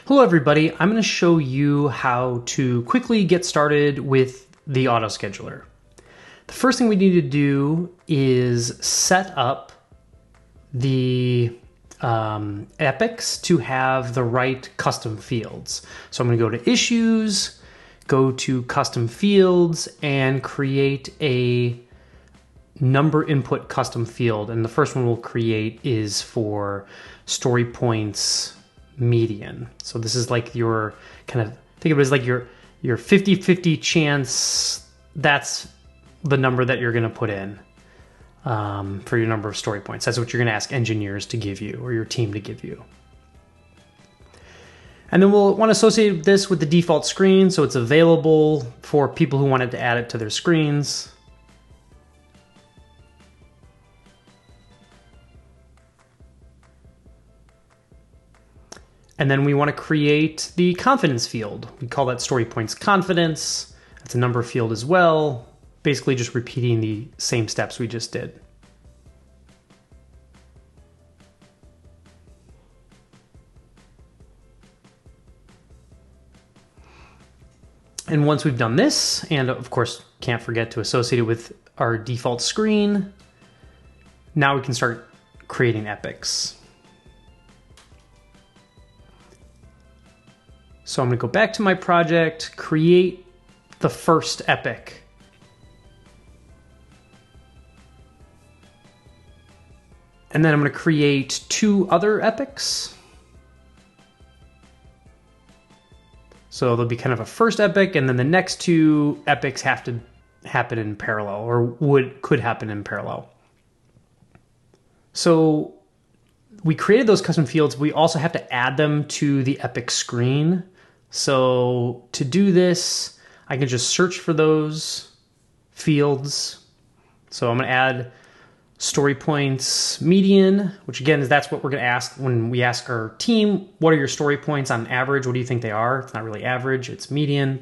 Hello everybody, I'm going to show you how to quickly get started with the auto scheduler. The first thing we need to do is set up the epics to have the right custom fields. So I'm going to go to Issues, go to Custom Fields, and create a number input custom field. And the first one we'll create is for story points median. So this is like your kind of, think of it as like your 50-50 chance. That's the number that you're going to put in for your number of story points. That's what you're going to ask engineers to give you or your team to give you. And then we'll want to associate this with the default screen so it's available for people who wanted to add it to their screens. And then we want to create the confidence field. We call that story points confidence. That's a number field as well. Basically just repeating the same steps we just did. And once we've done this, and of course can't forget to associate it with our default screen, now we can start creating epics. So I'm going to go back to my project, create the first epic. And then I'm going to create two other epics. So there'll be kind of a first epic, and then the next two epics have to happen in parallel, or could happen in parallel. So we created those custom fields. We also have to add them to the epic screen. So to do this, I can just search for those fields. So I'm going to add story points median, which again is that's what we're going to ask when we ask our team, what are your story points on average? What do you think they are? It's not really average, it's median,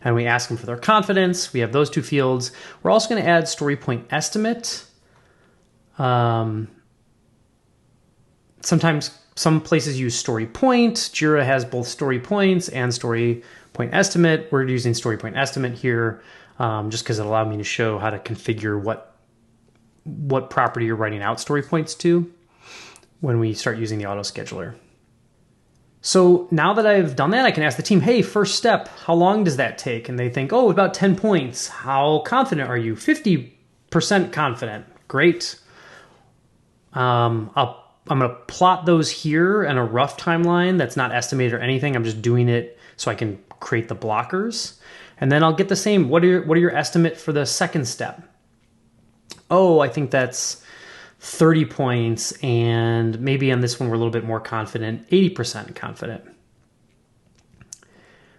and we ask them for their confidence. We have those two fields. We're also going to add story point estimate. Sometimes some places use story point. Jira has both story points and story point estimate. We're using story point estimate here just because it allowed me to show how to configure what property you're writing out story points to when we start using the auto scheduler. So now that I've done that, I can ask the team, hey, first step, how long does that take? And they think, oh, about 10 points. How confident are you? 50% confident. Great. I'm going to plot those here in a rough timeline that's not estimated or anything. I'm just doing it so I can create the blockers. And then I'll get the same. What are your estimate for the second step? Oh, I think that's 30 points. And maybe on this one, we're a little bit more confident, 80% confident.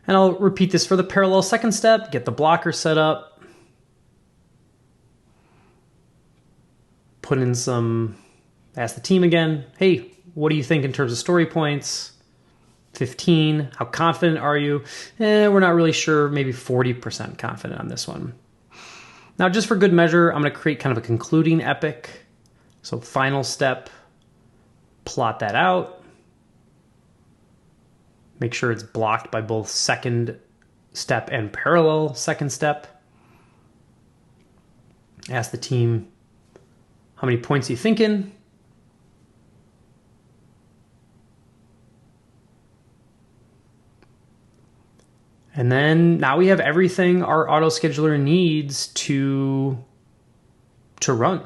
And I'll repeat this for the parallel second step, get the blocker set up, put in ask the team again, hey, what do you think in terms of story points? 15, how confident are you? We're not really sure, maybe 40% confident on this one. Now, just for good measure, I'm going to create kind of a concluding epic. So final step, plot that out. Make sure it's blocked by both second step and parallel second step. Ask the team, how many points are you thinking? And then now we have everything our auto scheduler needs to run.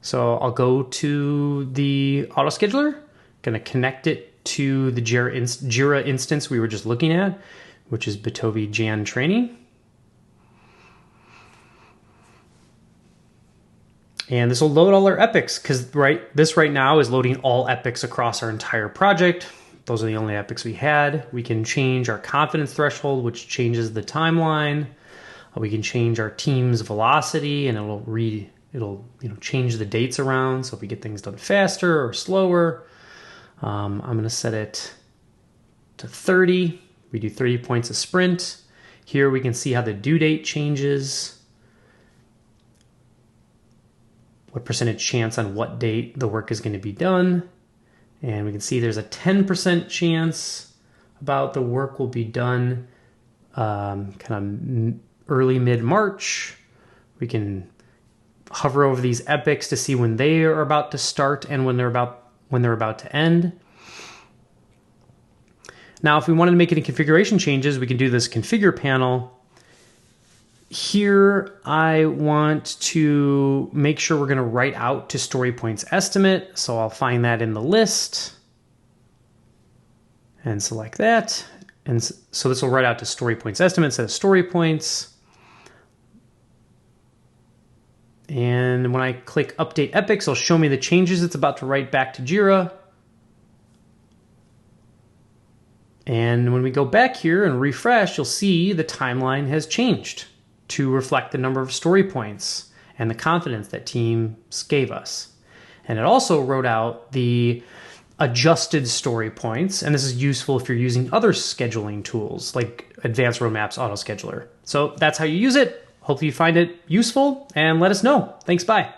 So I'll go to the auto scheduler, going to connect it to the Jira instance we were just looking at, which is Bitovi Jan training. And this will load all our epics because this right now is loading all epics across our entire project. Those are the only epics we had. We can change our confidence threshold, which changes the timeline. We can change our team's velocity, and it'll change the dates around. So if we get things done faster or slower, I'm going to set it to 30. We do 30 points a sprint. Here we can see how the due date changes, what percentage chance on what date the work is going to be done. And we can see there's a 10% chance about the work will be done kind of early mid-March. We can hover over these epics to see when they are about to start and when they're about to end. Now, if we wanted to make any configuration changes, we can do this configure panel. Here, I want to make sure we're going to write out to story points estimate. So I'll find that in the list and select that. And so this will write out to story points estimate instead of story points. And when I click update epics, it'll show me the changes it's about to write back to Jira. And when we go back here and refresh, you'll see the timeline has changed to reflect the number of story points and the confidence that teams gave us. And it also wrote out the adjusted story points. And this is useful if you're using other scheduling tools like Advanced Roadmaps Autoscheduler. So that's how you use it. Hopefully you find it useful and let us know. Thanks, bye.